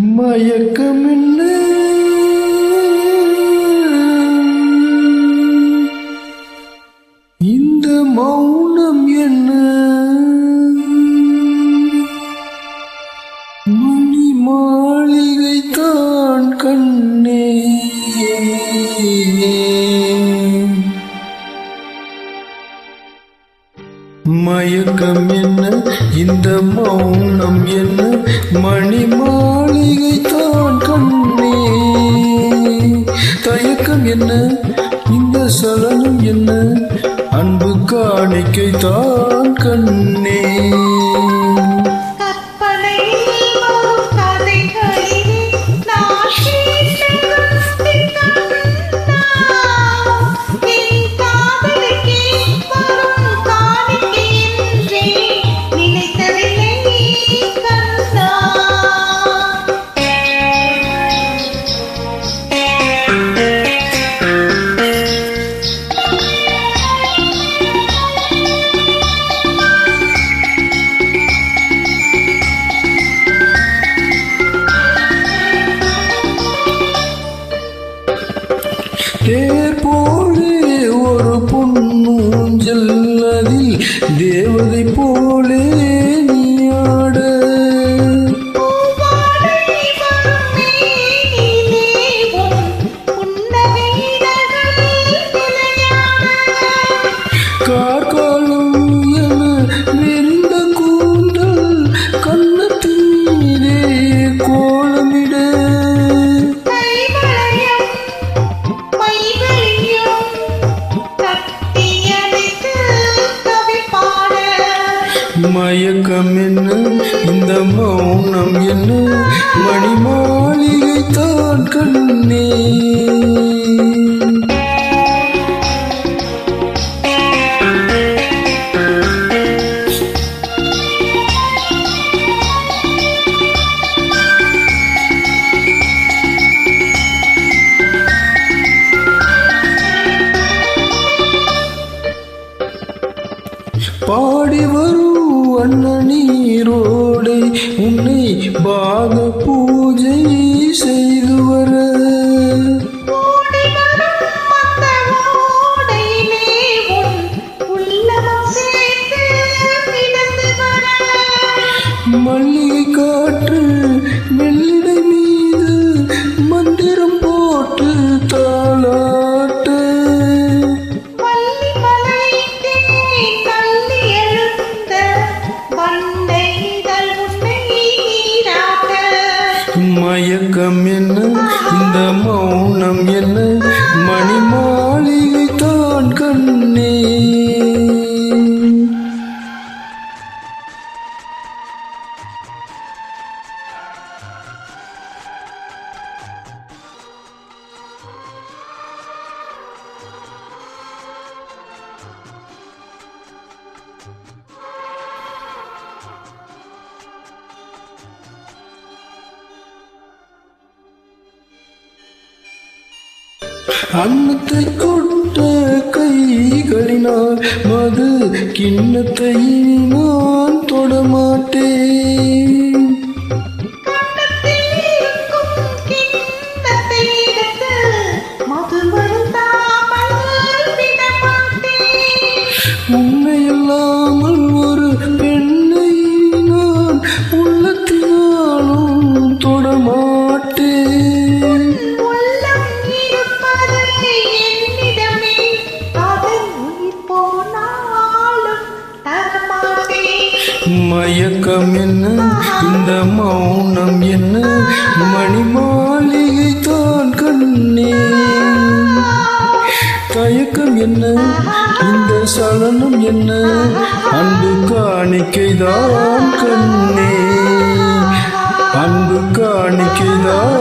மயக்கம் என்ன இந்த மௌனம் என்ன மணி மாளிகை தான் கண்ணே மயக்கம் என்ன இந்த மௌனம் என்ன மணி மாளிகை தான் கண்ணே தயக்கம் என்ன இந்த சலனம் என்ன அன்பு காணிக்கை தான் கண்ணே தேர் போலே ஒரு பொன்னூஞ்சல் அதில் தேவதை போலே நீ ஆட கார்காலம் என விரிந்த கூந்தல் கண்ணத்தீரே கோலமிட மயக்கம் என்ன இந்த மௌனம் என்ன மணி மாளிகை தான் கண்ணே பாடி வரும் அண்ணனீரோடை உன்னை பாக பூஜை செய்து வர மல்லிகை காற்று மெல்லிடை மீது மந்திரம் போட்டு தாளாட்ட மயக்கம் என்ன இந்த மௌனம் என்ன மணி மாளிகை தான் கண்ணே அன்னத்தை கொட்ட கைகளினால் மது கிண்ணத்தை நான் தொடமாட்டேன் உண்மையில்லாமல் ஒரு பெண்ணை நான் உள்ளத்தினாலும் தொடமாட்டேன் மயக்கம் என்ன இந்த மௌனம் என்ன மணி மாளிகை தான் கண்ணே தயக்கம் என்ன இந்த சலனம் என்ன அன்பு காணிக்கைதான் கண்ணே அன்பு காணிக்கைதான்